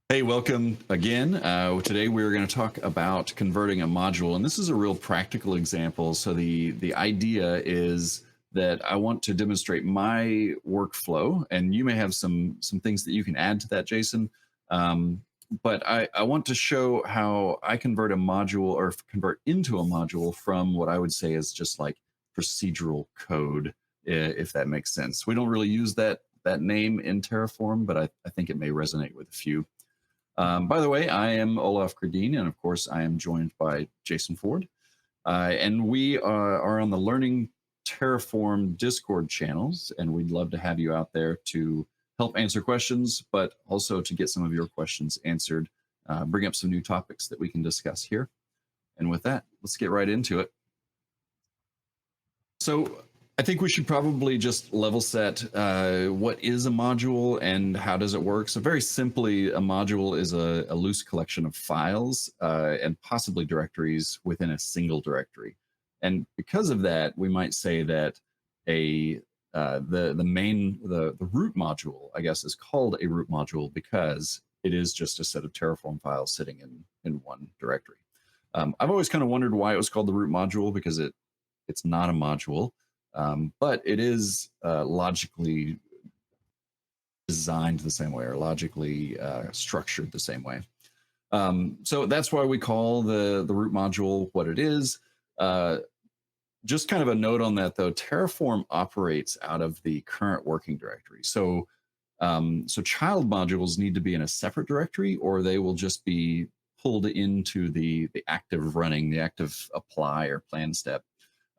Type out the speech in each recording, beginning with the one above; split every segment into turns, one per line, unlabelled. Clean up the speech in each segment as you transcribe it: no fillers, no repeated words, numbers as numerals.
Hey, welcome again. Today we're going to talk about converting a module, and this is a real practical example. So the idea is that I want to demonstrate my workflow, and you may have some things that you can add to that, Jason. But I want to show how I convert a module or convert into a module from what I would say is just like procedural code, if that makes sense. We don't really use that name in Terraform, but I think it may resonate with a few. By the way, I am Olaf and of course, I am joined by Jason Ford. And we are on the Learning Terraform Discord channels, and we'd love to have you out there to help answer questions, but also to get some of your questions answered, bring up some new topics that we can discuss here. And with that, let's get right into it. So I think we should probably just level set what is a module and how does it work. So very simply, a module is a loose collection of files and possibly directories within a single directory. And because of that, we might say that the root module, I guess, is called a root module because it is just a set of Terraform files sitting in one directory. I've always kind of wondered why it was called the root module because it's not a module, but it is logically designed the same way or logically structured the same way. So that's why we call the root module what it is. Just kind of a note on that, though, Terraform operates out of the current working directory. So child modules need to be in a separate directory, or they will just be pulled into the active running, the active apply or plan step.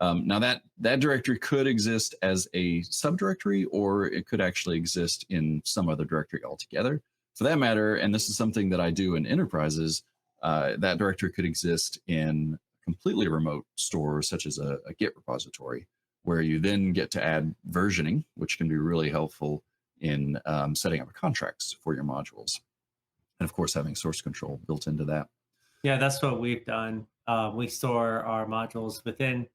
Now that directory could exist as a subdirectory, or it could actually exist in some other directory altogether. For that matter, and this is something that I do in enterprises, that directory could exist in a completely remote store, such as a Git repository, where you then get to add versioning, which can be really helpful in setting up contracts for your modules. And of course, having source control built into that.
Yeah, that's what we've done. We store our modules within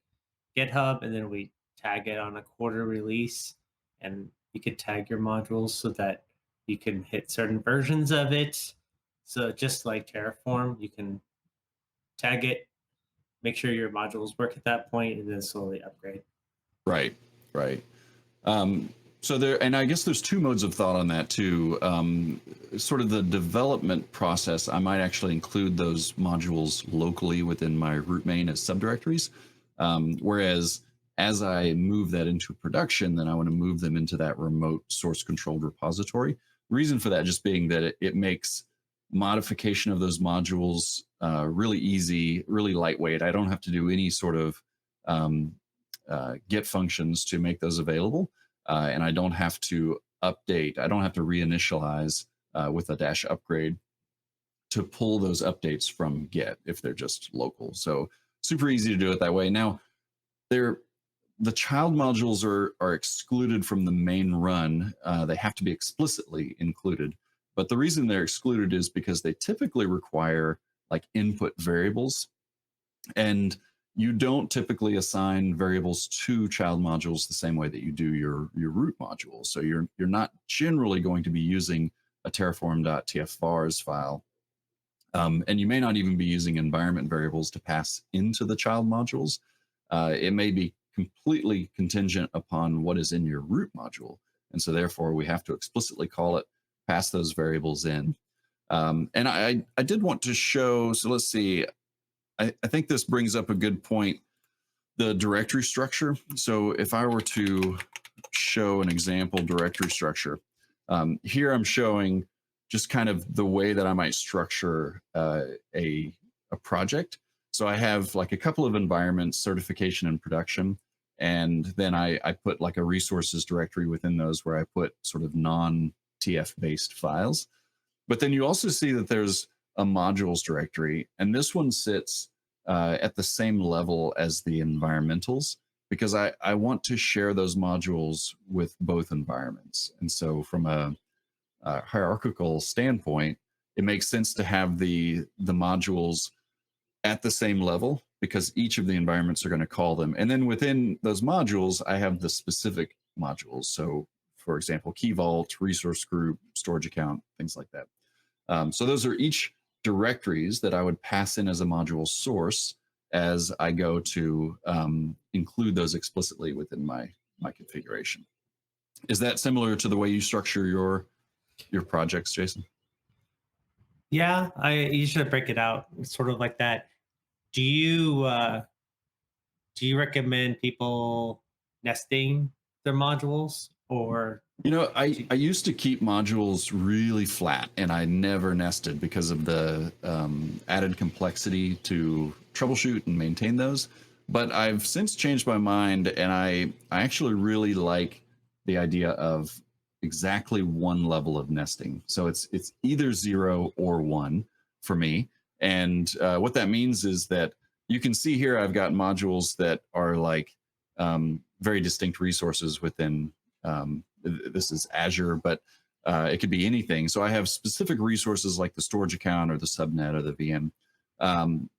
GitHub, and then we tag it on a quarter release. And you could tag your modules so that you can hit certain versions of it. So just like Terraform, you can tag it, make sure your modules work at that point, and then slowly upgrade.
Right, right. So there, and I guess there's two modes of thought on that too. Sort of the development process, I might actually include those modules locally within my root main as subdirectories. Whereas as I move that into production, then I want to move them into that remote source controlled repository. Reason for that just being that it makes modification of those modules really easy, really lightweight. I don't have to do any sort of Git functions to make those available. And I don't have to update. I don't have to reinitialize with a dash upgrade to pull those updates from Git if they're just local. So super easy to do it that way. Now, the child modules are excluded from the main run. They have to be explicitly included. But the reason they're excluded is because they typically require like input variables. And you don't typically assign variables to child modules the same way that you do your root module. So you're not generally going to be using a terraform.tfvars file. And you may not even be using environment variables to pass into the child modules. It may be completely contingent upon what is in your root module. And so therefore we have to explicitly call it, pass those variables in. And I did want to show, so let's see, I think this brings up a good point, the directory structure. So if I were to show an example directory structure, here I'm showing just kind of the way that I might structure a project. So I have like a couple of environments, certification and production, and then I put like a resources directory within those where I put sort of non-TF based files. But then you also see that there's a modules directory, and this one sits at the same level as the environmentals because I want to share those modules with both environments. And so from a hierarchical standpoint, it makes sense to have the modules at the same level because each of the environments are going to call them. And then within those modules, I have the specific modules. So for example, key vault, resource group, storage account, things like that. So those are each directories that I would pass in as a module source as I go to include those explicitly within my configuration. Is that similar to the way you structure your projects, Jason?
Yeah, I usually break it out sort of like that. Do you do you recommend people nesting their modules, or
I,
do
I used to keep modules really flat and I never nested because of the added complexity to troubleshoot and maintain those. But I've since changed my mind and I actually really like the idea of exactly one level of nesting. So it's either 0 or 1 for me. And what that means is that you can see here I've got modules that are like very distinct resources within this is Azure, but it could be anything. So I have specific resources like the storage account or the subnet or the VM. Um,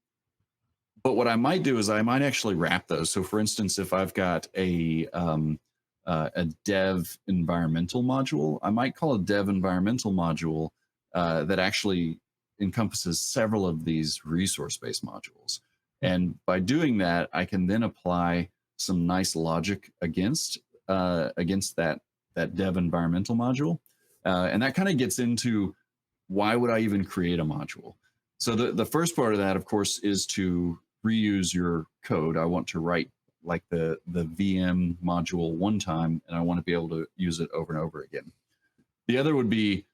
but what I might do is I might actually wrap those. So for instance, if I've got a dev environmental module, I might call a dev environmental module that actually encompasses several of these resource-based modules. And by doing that, I can then apply some nice logic against that dev environmental module, and that kind of gets into why would I even create a module? So the first part of that, of course, is to reuse your code. I want to write like the VM module one time, and I want to be able to use it over and over again. The other would be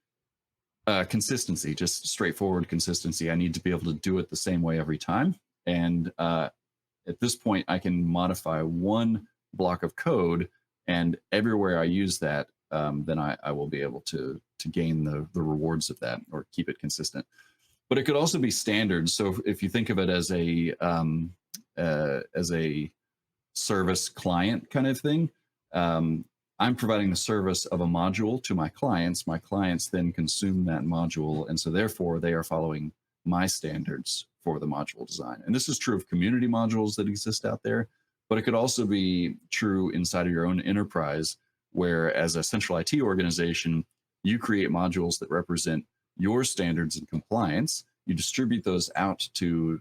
consistency, just straightforward consistency. I need to be able to do it the same way every time. And at this point, I can modify one block of code, and everywhere I use that, then I will be able to gain the rewards of that or keep it consistent. But it could also be standards. So if you think of it as a service client kind of thing, I'm providing the service of a module to my clients. My clients then consume that module, and so therefore they are following my standards for the module design. And this is true of community modules that exist out there, but it could also be true inside of your own enterprise, where as a central IT organization, you create modules that represent your standards and compliance. You distribute those out to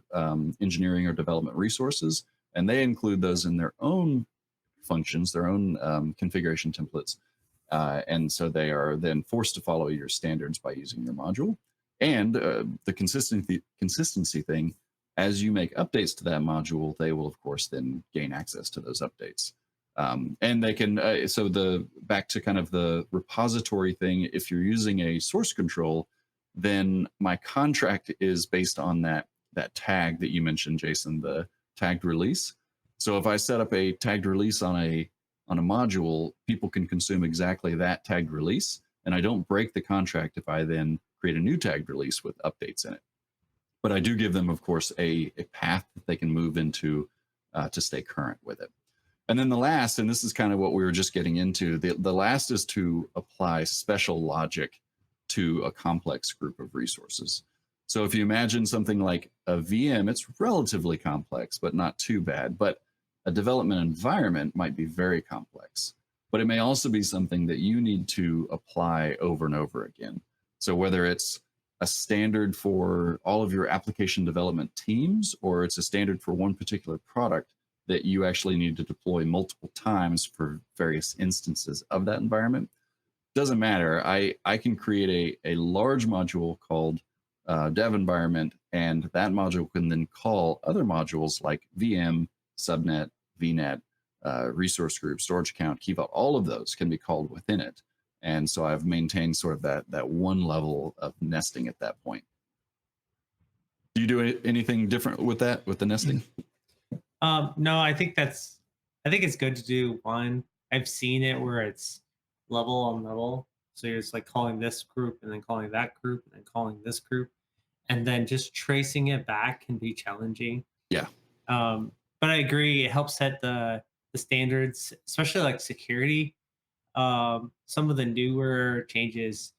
engineering or development resources, and they include those in their own functions, their own configuration templates. And so they are then forced to follow your standards by using your module. And the consistency thing, as you make updates to that module, they will of course then gain access to those updates. And they can so the back to kind of the repository thing. If you're using a source control, then my contract is based on that tag that you mentioned, Jason, the tagged release. So if I set up a tagged release on a module, people can consume exactly that tagged release, and I don't break the contract if I then create a new tagged release with updates in it. But I do give them, of course, a path that they can move into to stay current with it. And then the last, and this is kind of what we were just getting into, the last is to apply special logic to a complex group of resources. So if you imagine something like a VM, it's relatively complex, but not too bad. But a development environment might be very complex, but it may also be something that you need to apply over and over again. So whether it's a standard for all of your application development teams, or it's a standard for one particular product that you actually need to deploy multiple times for various instances of that environment, doesn't matter. I can create a large module called dev environment, and that module can then call other modules like VM, subnet, VNet, resource group, storage account, key vault. All of those can be called within it. And so I've maintained sort of that one level of nesting at that point. Do you do anything different with that, with the nesting?
No, I think it's good to do one. I've seen it where it's level on level. So you're just like calling this group and then calling that group and then calling this group. And then just tracing it back can be challenging.
Yeah.
But I agree, it helps set the standards, especially like security. Some of the newer changes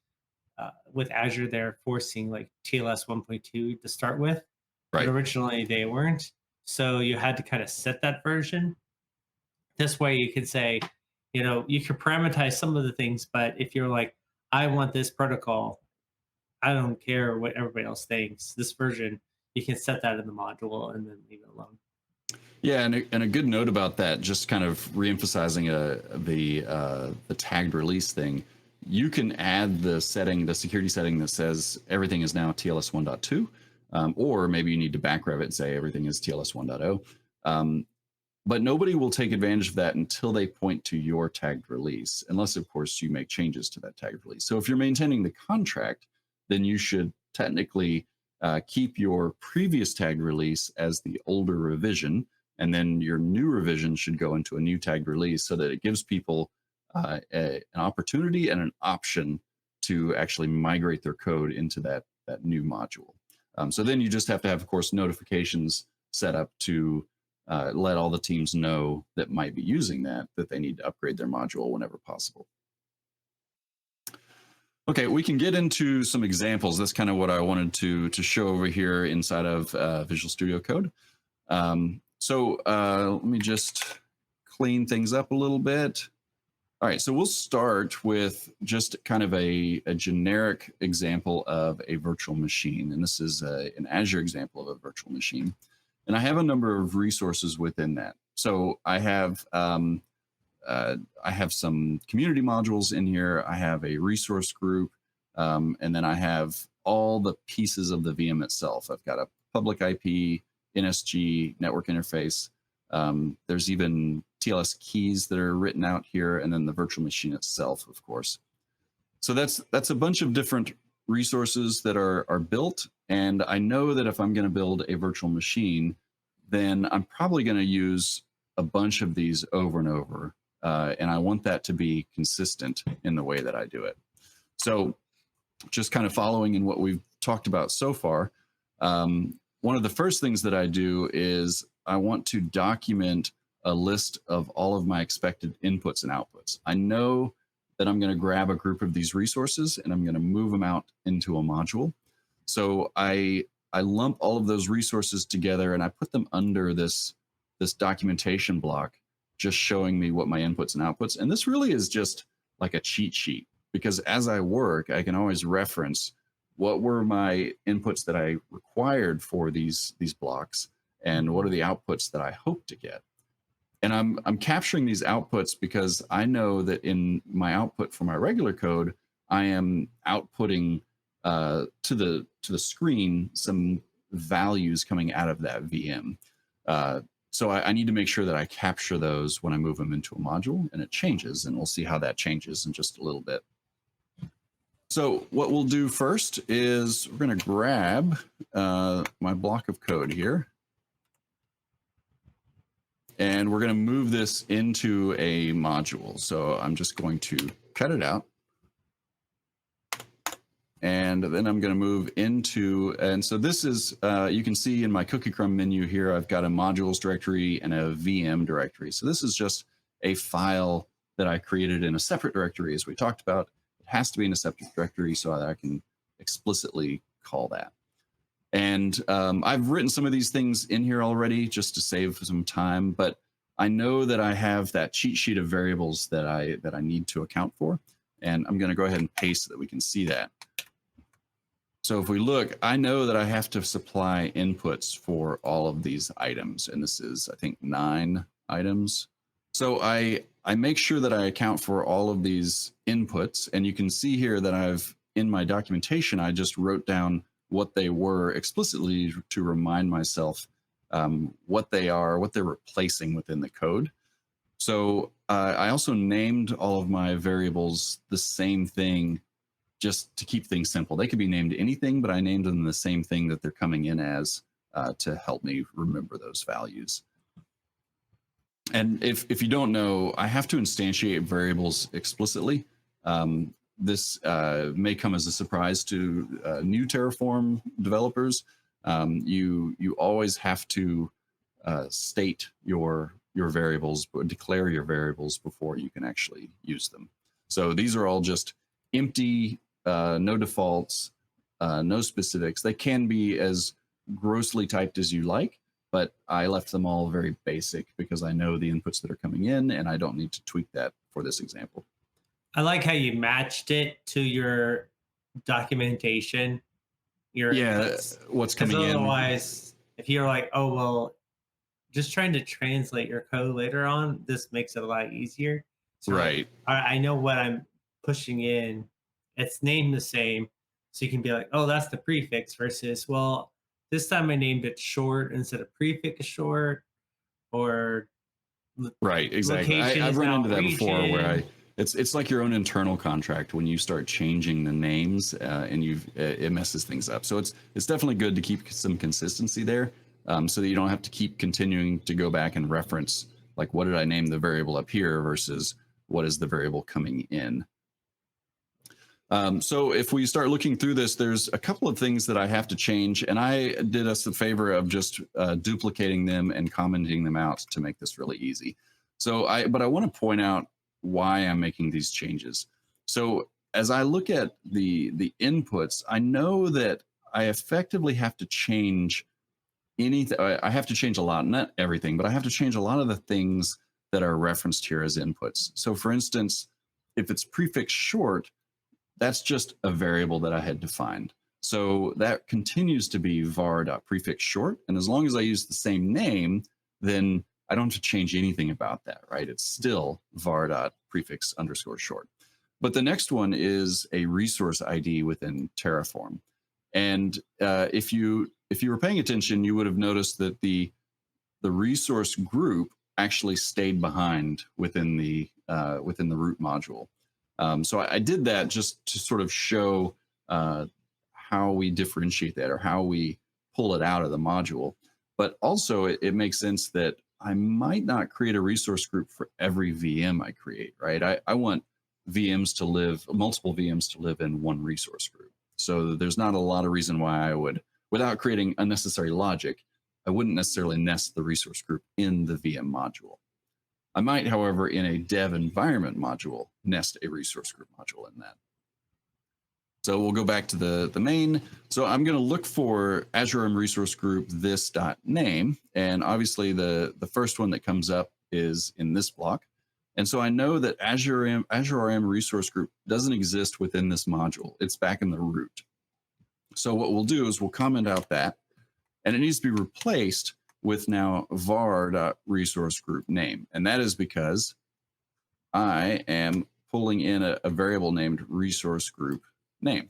with Azure, they're forcing like TLS 1.2 to start with, but
Right.
originally they weren't. So you had to kind of set that version. This way you could say, you could parameterize some of the things, but if you're like, I want this protocol I don't care what everybody else thinks. This version, you can set that in the module and then leave it alone.
Yeah, and a good note about that, just kind of reemphasizing the tagged release thing. You can add the setting, the security setting that says everything is now TLS 1.2, or maybe you need to back rev it and say everything is TLS 1.0. But nobody will take advantage of that until they point to your tagged release, unless, of course, you make changes to that tagged release. So if you're maintaining the contract, then you should technically keep your previous tagged release as the older revision, and then your new revision should go into a new tagged release so that it gives people an opportunity and an option to actually migrate their code into that new module. So then you just have to have, of course, notifications set up to let all the teams know that might be using that they need to upgrade their module whenever possible. Okay, we can get into some examples. That's kind of what I wanted to show over here inside of Visual Studio Code. Let me just clean things up a little bit. All right, so we'll start with just kind of a generic example of a virtual machine. And this is an Azure example of a virtual machine. And I have a number of resources within that. So I have some community modules in here. I have a resource group, and then I have all the pieces of the VM itself. I've got a public IP, NSG, network interface. There's even TLS keys that are written out here, and then the virtual machine itself, of course. So that's a bunch of different resources that are built. And I know that if I'm going to build a virtual machine, then I'm probably going to use a bunch of these over and over. And I want that to be consistent in the way that I do it. So just kind of following in what we've talked about so far, one of the first things that I do is I want to document a list of all of my expected inputs and outputs. I know that I'm going to grab a group of these resources and I'm going to move them out into a module. So I lump all of those resources together and I put them under this documentation block, just showing me what my inputs and outputs. And this really is just like a cheat sheet, because as I work, I can always reference what were my inputs that I required for these blocks and what are the outputs that I hope to get. And I'm capturing these outputs because I know that in my output for my regular code, I am outputting to the screen some values coming out of that VM. So I need to make sure that I capture those when I move them into a module, and it changes, and we'll see how that changes in just a little bit. So what we'll do first is we're going to grab my block of code here. And we're going to move this into a module. So I'm just going to cut it out. And then I'm going to move into, and so this is, you can see in my cookie crumb menu here, I've got a modules directory and a VM directory. So this is just a file that I created in a separate directory, as we talked about. It has to be in a separate directory so that I can explicitly call that. And I've written some of these things in here already just to save some time, but I know that I have that cheat sheet of variables that I need to account for. And I'm going to go ahead and paste so that we can see that. So if we look, I know that I have to supply inputs for all of these items. And this is, I think, 9 items. So I make sure that I account for all of these inputs. And you can see here that in my documentation, I just wrote down what they were explicitly to remind myself what they are, what they're replacing within the code. So I also named all of my variables the same thing just to keep things simple. They could be named anything, but I named them the same thing that they're coming in as to help me remember those values. And if you don't know, I have to instantiate variables explicitly. This may come as a surprise to new Terraform developers. You always have to state your variables, declare your variables before you can actually use them. So these are all just empty, no defaults, no specifics. They can be as grossly typed as you like, but I left them all very basic because I know the inputs that are coming in and I don't need to tweak that for this example.
I like how you matched it to documentation your
Yeah,
inputs,
what's
because
coming in.
otherwise, if you're like, oh well, just trying to translate your code later on, this makes it a lot easier. So like,
Right.
I know what I'm pushing in. It's named the same, so you can be like, oh, that's the prefix. Versus, well, this time I named it short instead of prefix short, or
Right, exactly.
location
I've
is
run
now
into that before where
region.
it's like your own internal contract when you start changing the names and it messes things up. So it's definitely good to keep some consistency there, so that you don't have to keep continuing to go back and reference like what did I name the variable up here versus what is the variable coming in. So if we start looking through this, there's a couple of things that I have to change, and I did us the favor of just duplicating them and commenting them out to make this really easy. But I want to point out why I'm making these changes. So as I look at the inputs, I know that I effectively have to change anything. I have to change a lot, not everything, but I have to change a lot of the things that are referenced here as inputs. So for instance, if it's prefix short, that's just a variable that I had defined. So that continues to be var.prefix short. And as long as I use the same name, then I don't have to change anything about that, right? It's still var.prefix underscore short. But the next one is a resource ID within Terraform. And if you were paying attention, you would have noticed that the resource group actually stayed behind within the root module. So I did that just to sort of show how we differentiate that or how we pull it out of the module. But also it makes sense that I might not create a resource group for every VM I create, right? I want multiple VMs to live in one resource group. So there's not a lot of reason why I would, without creating unnecessary logic, I wouldn't necessarily nest the resource group in the VM module. I might, however, in a dev environment module, nest a resource group module in that. So we'll go back to the main. So I'm going to look for Azure RM resource group this.name. And obviously the first one that comes up is in this block. And so I know that Azure RM resource group doesn't exist within this module. It's back in the root. So what we'll do is we'll comment out that, and it needs to be replaced with now var.resource group name. And that is because I am pulling in a variable named resource group name.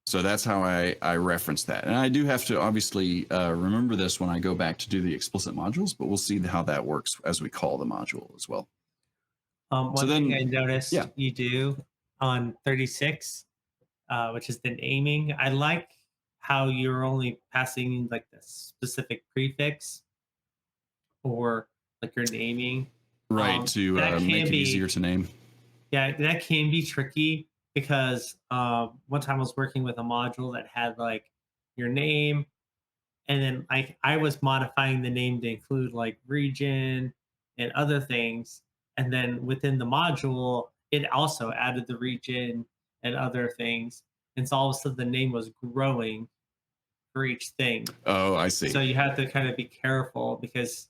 So that's how I reference that. And I do have to obviously remember this when I go back to do the explicit modules, but we'll see how that works as we call the module as well.
One thing I noticed
yeah.
you do on 36, which is the naming. I like how you're only passing like the specific prefix or like your naming.
Right, to
That
make
can
it
be,
easier to name.
yeah, that can be tricky because one time I was working with a module that had like your name, and then I was modifying the name to include like region and other things, and then within the module it also added the region and other things, and so all of a sudden the name was growing for each thing.
Oh, I see.
So you have to kind of be careful because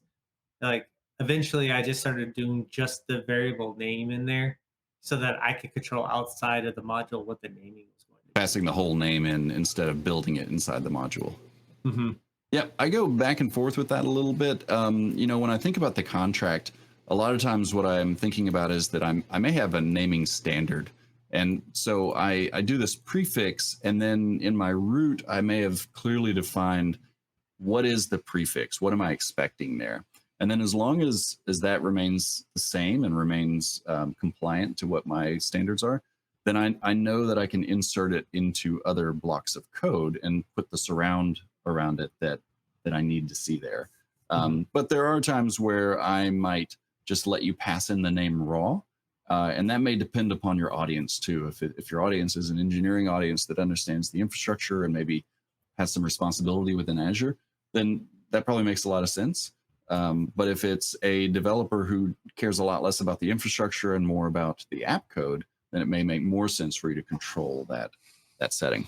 like eventually I just started doing just the variable name in there so that I could control outside of the module what the naming was going to be.
Passing the whole name in instead of building it inside the module.
Mm-hmm.
Yeah, I go back and forth with that a little bit. When I think about the contract, a lot of times what I'm thinking about is that I may have a naming standard. And so I do this prefix, and then in my root, I may have clearly defined what is the prefix? What am I expecting there? And then as long as that remains the same and remains compliant to what my standards are, then I know that I can insert it into other blocks of code and put the surround around it that I need to see there. But there are times where I might just let you pass in the name raw. And that may depend upon your audience too. If your audience is an engineering audience that understands the infrastructure and maybe has some responsibility within Azure, then that probably makes a lot of sense. But if it's a developer who cares a lot less about the infrastructure and more about the app code, then it may make more sense for you to control that setting.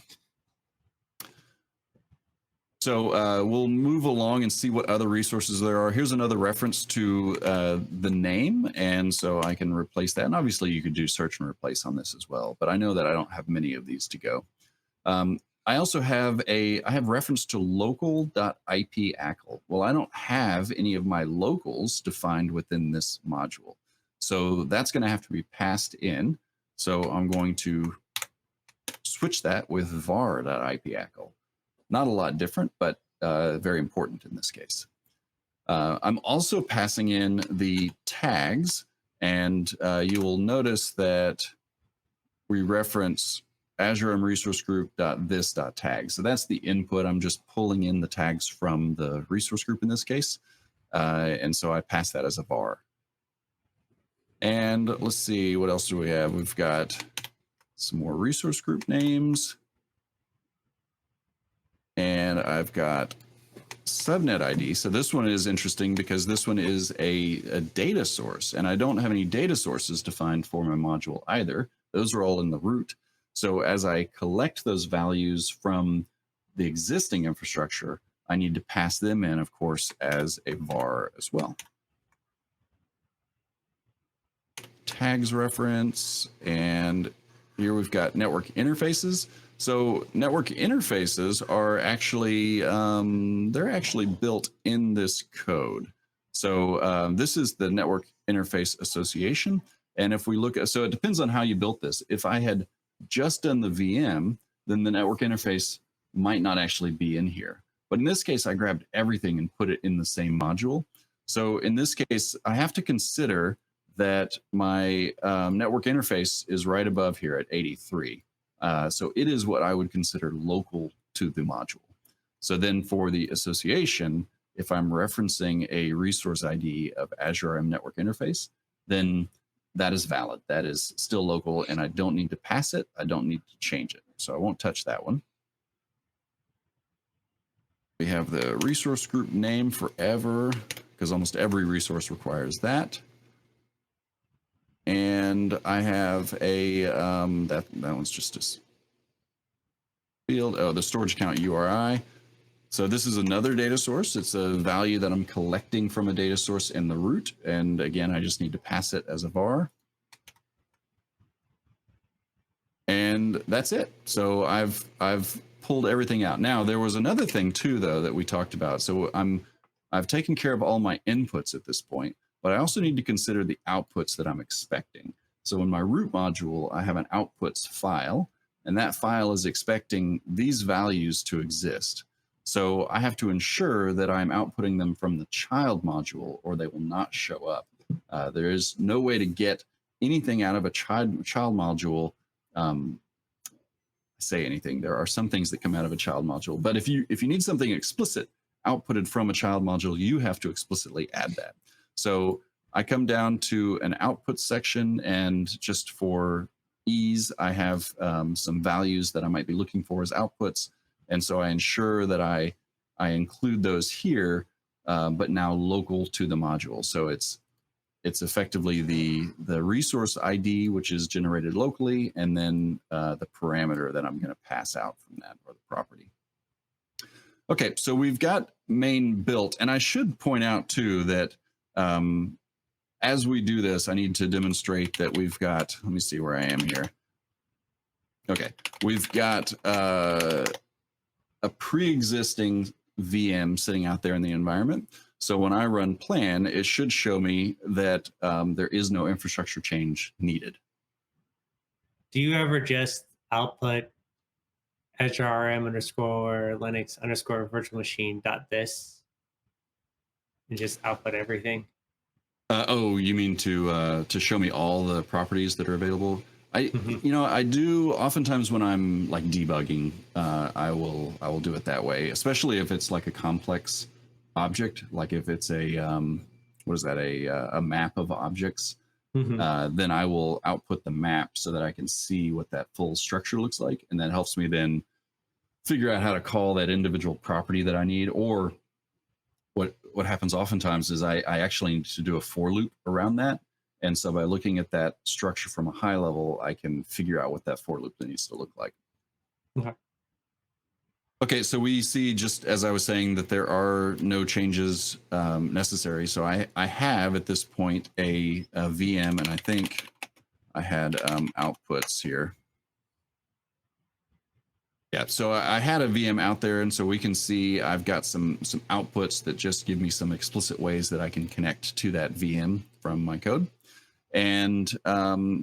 So we'll move along and see what other resources there are. Here's another reference to the name. And so I can replace that. And obviously you could do search and replace on this as well. But I know that I don't have many of these to go. I also have I have reference to local.ipACL. Well, I don't have any of my locals defined within this module. So that's going to have to be passed in. So I'm going to switch that with var.ipACL. Not a lot different, but very important in this case. I'm also passing in the tags, and you will notice that we reference Azure Resource Group.this.tag. So that's the input. I'm just pulling in the tags from the resource group in this case. And so I pass that as a var. And let's see, what else do we have? We've got some more resource group names. And I've got subnet ID. So this one is interesting because this one is a data source, and I don't have any data sources defined for my module either. Those are all in the root. So as I collect those values from the existing infrastructure, I need to pass them in, of course, as a var as well. Tags reference, and here we've got network interfaces. So network interfaces are actually, they're actually built in this code. So this is the network interface association. And if we look at, so it depends on how you built this. If I had just done the VM, then the network interface might not actually be in here. But in this case, I grabbed everything and put it in the same module. So in this case, I have to consider that my network interface is right above here at 83. So it is what I would consider local to the module. So then for the association, if I'm referencing a resource ID of Azure RM Network Interface, then that is valid. That is still local, and I don't need to pass it. I don't need to change it. So I won't touch that one. We have the resource group name forever, because almost every resource requires that. And I have a, that one's just a field. Oh, the storage account URI. So this is another data source. It's a value that I'm collecting from a data source in the root. And again, I just need to pass it as a var. And that's it. So I've pulled everything out. Now, there was another thing too, though, that we talked about. So I've taken care of all my inputs at this point, but I also need to consider the outputs that I'm expecting. So in my root module, I have an outputs file, and that file is expecting these values to exist. So I have to ensure that I'm outputting them from the child module, or they will not show up. There is no way to get anything out of a child module. Say anything. There are some things that come out of a child module, but if you need something explicit outputted from a child module, you have to explicitly add that. So I come down to an output section, and just for ease, I have some values that I might be looking for as outputs. And so I ensure that I include those here, but now local to the module. So it's effectively the resource ID, which is generated locally, and then the parameter that I'm going to pass out from that, or the property. Okay, so we've got main built, and I should point out too that as we do this, I need to demonstrate that we've got, let me see where I am here. Okay, we've got a pre-existing VM sitting out there in the environment. So when I run plan, it should show me that there is no infrastructure change needed.
Do you ever just output Azure RM underscore Linux underscore virtual machine dot this and just output everything?
Oh, you mean to show me all the properties that are available?
Mm-hmm.
You know, I do oftentimes when I'm like debugging, I will do it that way, especially if it's like a complex object, like if it's a what is that, a map of objects.
Mm-hmm.
Then I will output the map so that I can see what that full structure looks like, and that helps me then figure out how to call that individual property that I need. Or what happens oftentimes is I actually need to do a for loop around that. And so by looking at that structure from a high level, I can figure out what that for loop needs to look like.
Okay.
Okay, so we see, just as I was saying, that there are no changes necessary. So I have at this point a VM, and I think I had outputs here. Yeah, so I had a VM out there, and so we can see I've got some outputs that just give me some explicit ways that I can connect to that VM from my code. And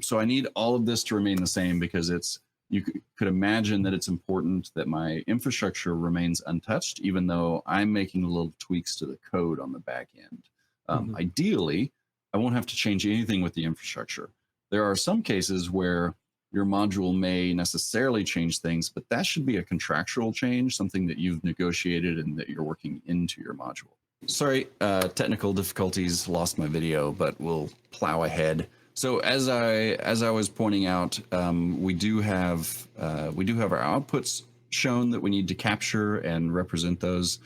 so I need all of this to remain the same, because you could imagine that it's important that my infrastructure remains untouched, even though I'm making little tweaks to the code on the back end.
Hmm.
Ideally, I won't have to change anything with the infrastructure. There are some cases where your module may necessarily change things, but that should be a contractual change, something that you've negotiated and that you're working into your module. Sorry, technical difficulties, lost my video, but we'll plow ahead. So as I was pointing out, we do have our outputs shown that we need to capture and represent those.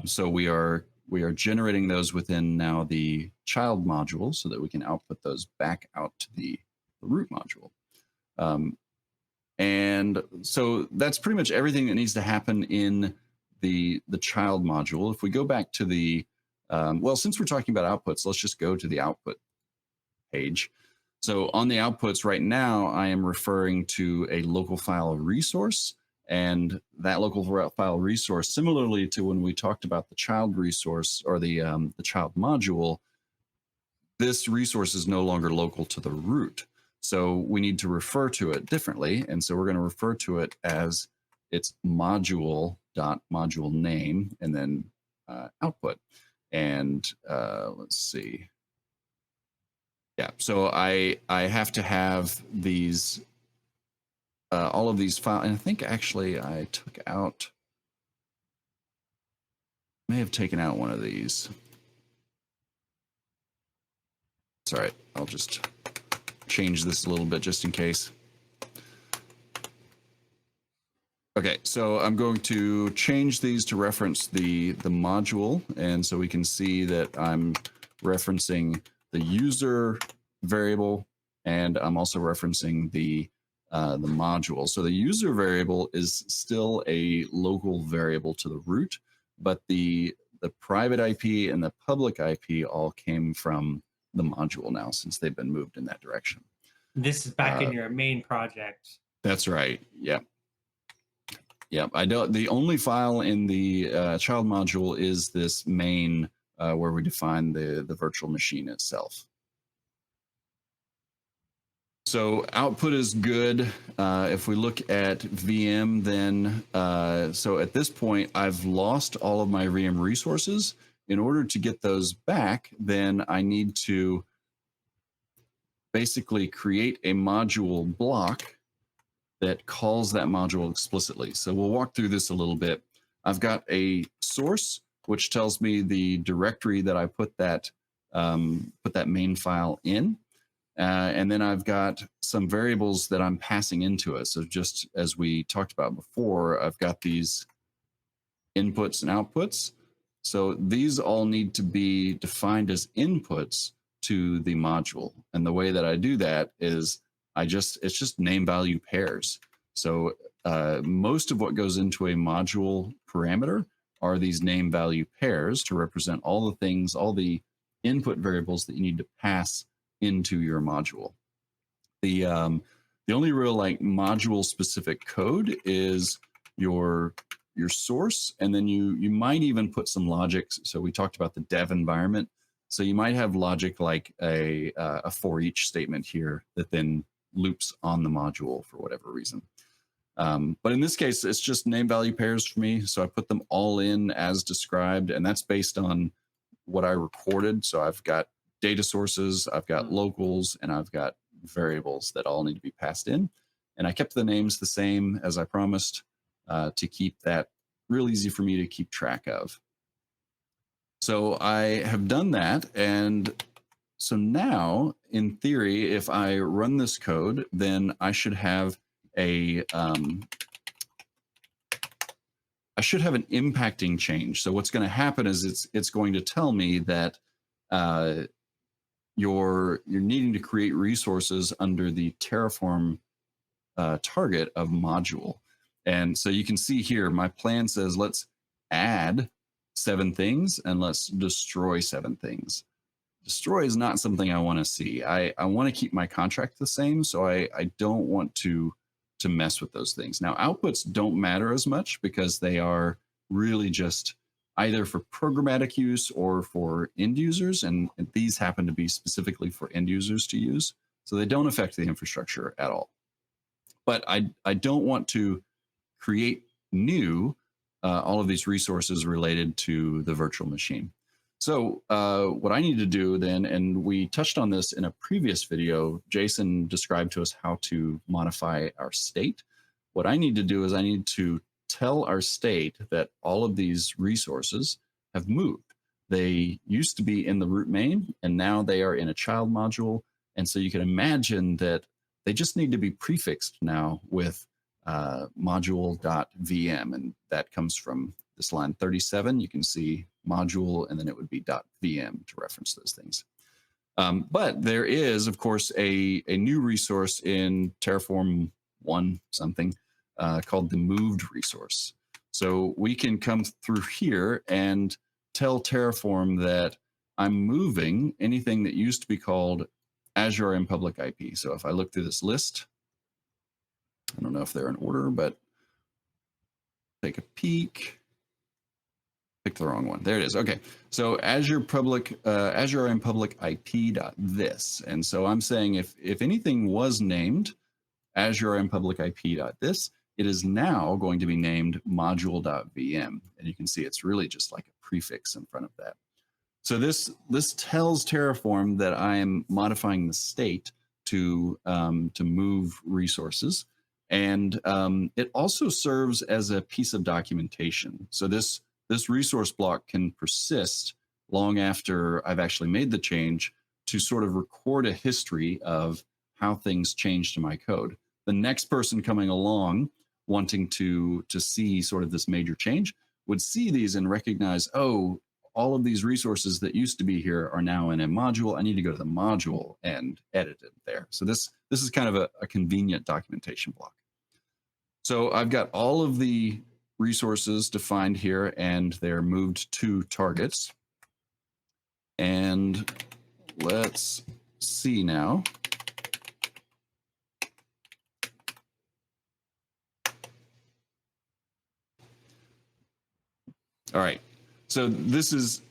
So we are generating those within now the child module, so that we can output those back out to the root module. And so that's pretty much everything that needs to happen in the child module. If we go back to the well, since we're talking about outputs, let's just go to the output page. So on the outputs right now, I am referring to a local file resource, and that local file resource, similarly to when we talked about the child resource or the child module, this resource is no longer local to the root. So we need to refer to it differently. And so we're going to refer to it as its module.module name and then output. And let's see. Yeah, so I have to have these, all of these files. And I think actually I took out, may have taken out one of these. It's all right. I'll just change this a little bit just in case. Okay, so I'm going to change these to reference the module, and so we can see that I'm referencing the user variable, and I'm also referencing the module. So the user variable is still a local variable to the root, but the private IP and the public IP all came from the module now, since they've been moved in that direction.
This is back in your main project.
That's right. Yeah. Yep. I don't. The only file in the child module is this main, where we define the virtual machine itself. So output is good. If we look at VM, then so at this point, I've lost all of my VM resources. In order to get those back, then I need to basically create a module block that calls that module explicitly. So we'll walk through this a little bit. I've got a source, which tells me the directory that I put that main file in. And then I've got some variables that I'm passing into it. So just as we talked about before, I've got these inputs and outputs. So these all need to be defined as inputs to the module. And the way that I do that is it's just name value pairs. So most of what goes into a module parameter are these name value pairs to represent all the things, all the input variables that you need to pass into your module. The only real like module specific code is your source, and then you might even put some logic. So we talked about the dev environment. So you might have logic like a for each statement here that then loops on the module for whatever reason. But in this case, it's just name value pairs for me. So I put them all in as described, and that's based on what I recorded. So I've got data sources, I've got locals, and I've got variables that all need to be passed in. And I kept the names the same as I promised, to keep that real easy for me to keep track of. So I have done that. And so now, in theory, if I run this code, then I should have an impacting change. So what's going to happen is it's going to tell me that you're needing to create resources under the Terraform target of module. And so you can see here, my plan says let's add 7 things and let's destroy 7 things. Destroy is not something I want to see. I want to keep my contract the same, so I don't want to mess with those things. Now, outputs don't matter as much because they are really just either for programmatic use or for end users, and these happen to be specifically for end users to use. So they don't affect the infrastructure at all. But I don't want to create new all of these resources related to the virtual machine. So what I need to do then, and we touched on this in a previous video, Jason described to us how to modify our state. What I need to do is I need to tell our state that all of these resources have moved. They used to be in the root main, and now they are in a child module. And so you can imagine that they just need to be prefixed now with module.vm, and that comes from this line 37. You can see module, and then it would be .vm to reference those things. But there is, of course, a new resource in Terraform 1 something called the moved resource. So we can come through here and tell Terraform that I'm moving anything that used to be called Azure RM public IP. So if I look through this list, I don't know if they're in order, but take a peek. Picked the wrong one. There it is. Okay. So Azure RM public IP .this. And so I'm saying if anything was named Azure RM public IP .this, it is now going to be named module.vm. And you can see it's really just like a prefix in front of that. So this tells Terraform that I am modifying the state to move resources. And it also serves as a piece of documentation. So this resource block can persist long after I've actually made the change to sort of record a history of how things change to my code. The next person coming along wanting to see sort of this major change would see these and recognize, oh, all of these resources that used to be here are now in a module. I need to go to the module and edit it there. So this is kind of a convenient documentation block. So I've got all of the resources defined here, and they're moved to targets. And let's see now. All right. So this is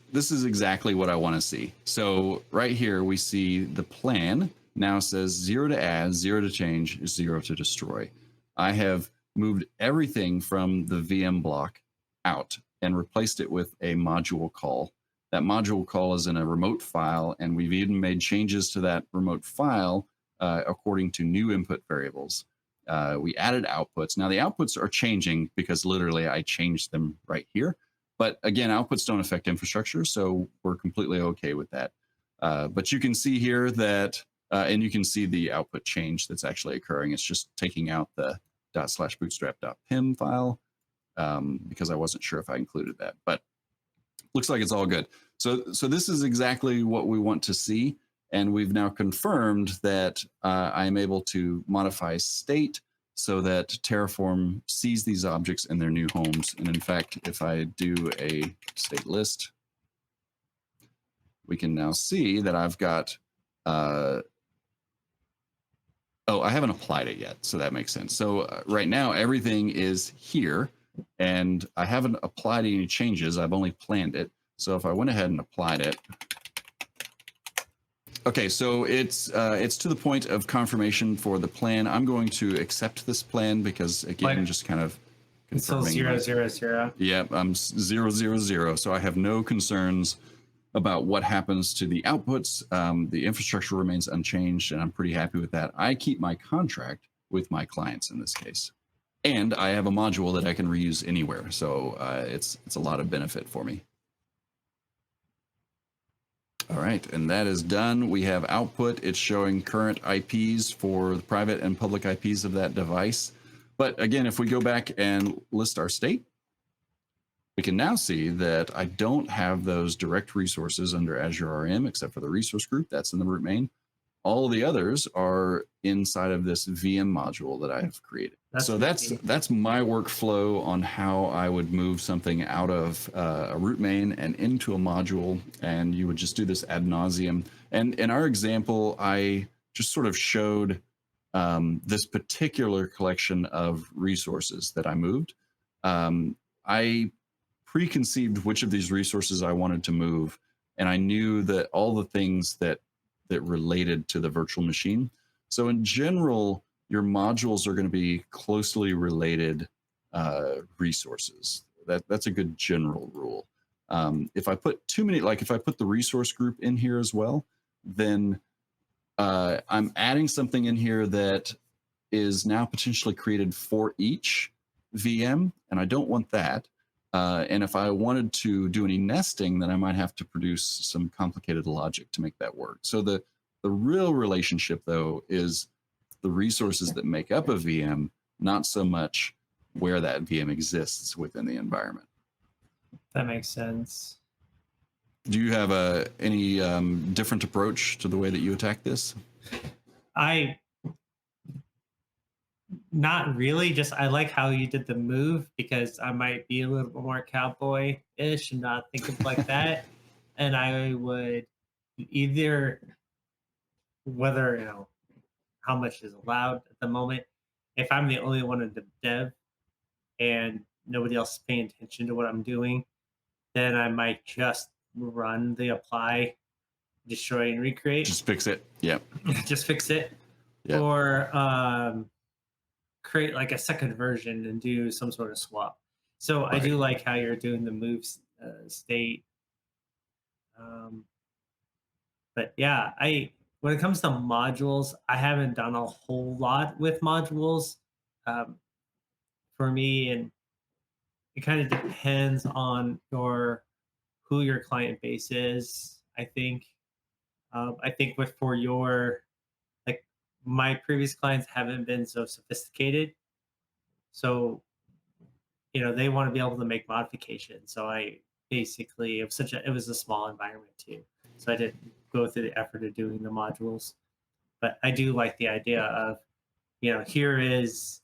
exactly what I want to see. So right here we see the plan now says 0 to add, 0 to change, 0 to destroy. I have moved everything from the VM block out and replaced it with a module call. That module call is in a remote file, and we've even made changes to that remote file according to new input variables. We added outputs. Now the outputs are changing because literally I changed them right here. But again, outputs don't affect infrastructure, so we're completely okay with that. But you can see here that, and you can see the output change that's actually occurring. It's just taking out the /bootstrap.pim file because I wasn't sure if I included that, but looks like it's all good. So this is exactly what we want to see. And we've now confirmed that I am able to modify state so that Terraform sees these objects in their new homes. And in fact, if I do a state list, we can now see that I've got, oh, I haven't applied it yet. So that makes sense. So right now, everything is here, and I haven't applied any changes. I've only planned it. So if I went ahead and applied it, okay, so it's to the point of confirmation for the plan. I'm going to accept this plan because again,
Like,
just kind of
it's still
confirming.
0, 0, 0.
Yeah, I'm 0, 0, 0. So I have no concerns about what happens to the outputs. The infrastructure remains unchanged, and I'm pretty happy with that. I keep my contract with my clients in this case, and I have a module that I can reuse anywhere. So it's a lot of benefit for me. All right, and that is done. We have output. It's showing current IPs for the private and public IPs of that device. But again, if we go back and list our state, we can now see that I don't have those direct resources under Azure RM except for the resource group. That's in the root main. all the others are inside of this VM module that I've created.
That's
So
handy.
that's my workflow on how I would move something out of a root main and into a module, and you would just do this ad nauseum. And in our example, I just sort of showed this particular collection of resources that I moved. I preconceived which of these resources I wanted to move, and I knew that all the things that related to the virtual machine. So in general, your modules are going to be closely related resources. That's a good general rule. If I put too many, like if I put the resource group in here as well, then I'm adding something in here that is now potentially created for each VM, and I don't want that. And if I wanted to do any nesting, then I might have to produce some complicated logic to make that work. So the real relationship, though, is the resources that make up a VM, not so much where that VM exists within the environment.
That makes sense.
Do you have any different approach to the way that you attack this?
I Not really. Just I like how you did the move because I might be a little bit more cowboy-ish and not think of like that. And I would either whether how much is allowed at the moment. If I'm the only one in the dev and nobody else is paying attention to what I'm doing, then I might just run the apply, destroy, and recreate.
Just fix it. Yeah.
Just fix it,
Yeah.
or create like a second version and do some sort of swap. So I
Right.
do like how you're doing the moves state. Um, but yeah, I when it comes to modules, I haven't done a whole lot with modules um, for me, and it kind of depends on your who your client base is. I think with for your like my previous clients haven't been so sophisticated, so they want to be able to make modifications. So I basically it was a small environment too, so I didn't go through the effort of doing the modules. But I do like the idea of here is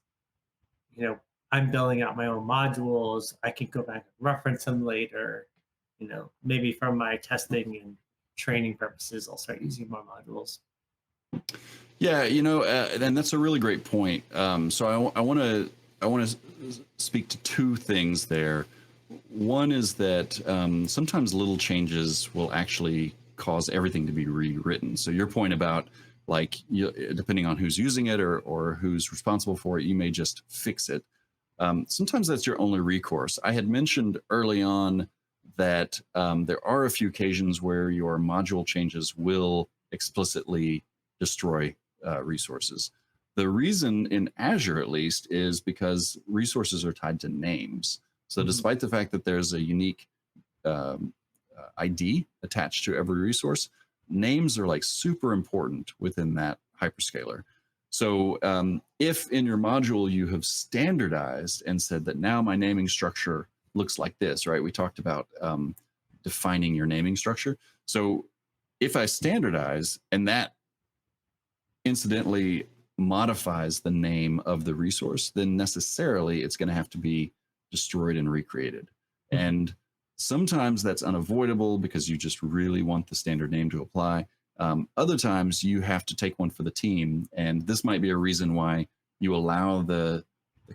you know I'm building out my own modules. I can go back and reference them later. Maybe from my testing and training purposes, I'll start using more modules.
Yeah, and that's a really great point. So I want to speak to two things there. One is that sometimes little changes will actually cause everything to be rewritten. So your point about depending on who's using it or who's responsible for it, you may just fix it. Sometimes that's your only recourse. I had mentioned early on that there are a few occasions where your module changes will explicitly destroy resources. The reason in Azure, at least, is because resources are tied to names. So
Mhm.
despite the fact that there's a unique ID attached to every resource, names are like super important within that hyperscaler. So if in your module you have standardized and said that now my naming structure looks like this, right? We talked about defining your naming structure. So if I standardize and that incidentally modifies the name of the resource, then necessarily it's going to have to be destroyed and recreated.
Mhm.
And sometimes that's unavoidable because you just really want the standard name to apply. Other times you have to take one for the team. And this might be a reason why you allow the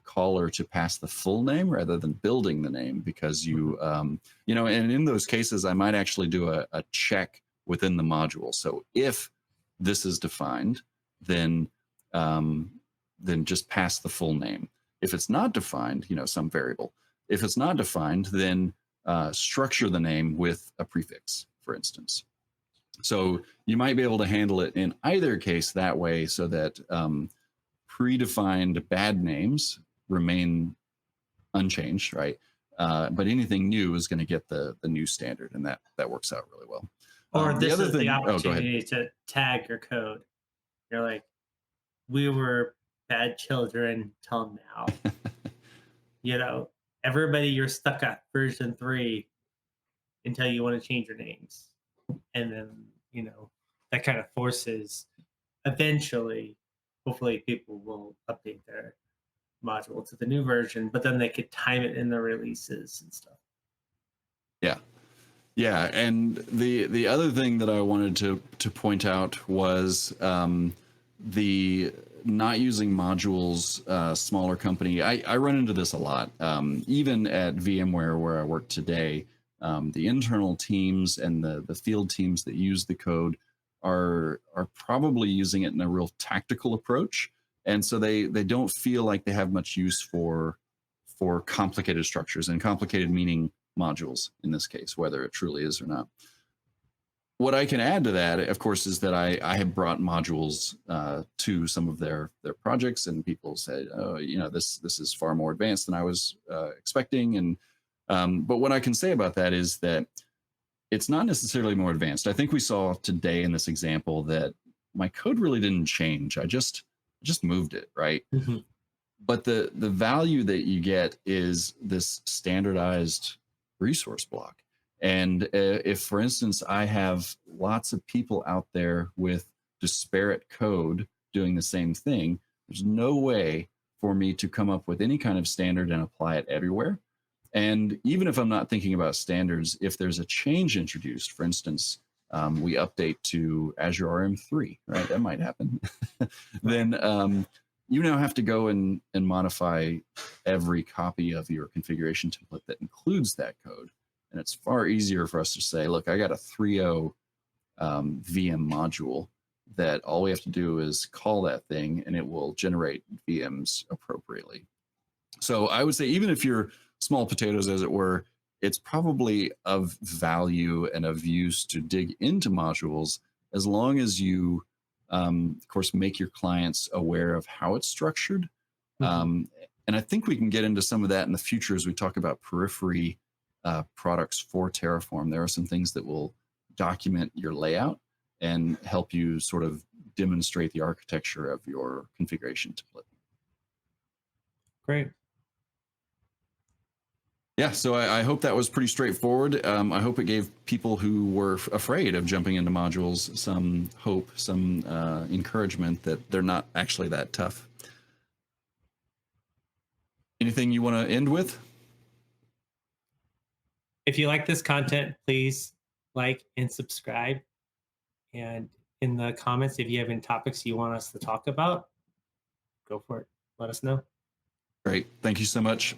caller to pass the full name rather than building the name, because and in those cases, I might actually do a check within the module. So if this is defined, then then just pass the full name. If it's not defined, some variable. If it's not defined, then structure the name with a prefix, for instance. So you might be able to handle it in either case that way, so that predefined bad names remain unchanged, right? But anything new is going to get the new standard, and that works out really well.
Or
The
this
other
is the
thing, oh, go ahead.
opportunity to tag your code. You're like, we were bad children till now. you know, Everybody, you're stuck at version 3 until you want to change your names. And then, that kind of forces eventually, hopefully, people will update their module to the new version, but then they could time it in the releases and stuff.
Yeah. Yeah, and the other thing that I wanted to point out was the not using modules. Smaller company, I run into this a lot. Even at VMware, where I work today, the internal teams and the field teams that use the code are probably using it in a real tactical approach, and so they don't feel like they have much use for complicated structures, and complicated meaning modules in this case, whether it truly is or not. What I can add to that, of course, is that I have brought modules to some of their projects, and people said, "Oh, this is far more advanced than I was expecting." And but what I can say about that is that it's not necessarily more advanced. I think we saw today in this example that my code really didn't change. I just moved it, right?
Mhm.
But the value that you get is this standardized resource block. And if, for instance, I have lots of people out there with disparate code doing the same thing, there's no way for me to come up with any kind of standard and apply it everywhere. And even if I'm not thinking about standards, if there's a change introduced, for instance, we update to Azure RM3, right? That might happen. Then you now have to go and modify every copy of your configuration template that includes that code. And it's far easier for us to say, look, I got a 3.0 VM module that all we have to do is call that thing and it will generate VMs appropriately. So I would say, even if you're small potatoes, as it were, it's probably of value and of use to dig into modules, as long as you, of course, make your clients aware of how it's structured.
Mhm.
And I think we can get into some of that in the future as we talk about periphery products for Terraform. There are some things that will document your layout and help you sort of demonstrate the architecture of your configuration template.
Great.
Yeah, so I hope that was pretty straightforward. I hope it gave people who were afraid of jumping into modules some hope, some encouragement that they're not actually that tough. Anything you want to end with?
If you like this content, please like and subscribe. And in the comments, if you have any topics you want us to talk about, go for it. Let us know.
Great. Thank you so much.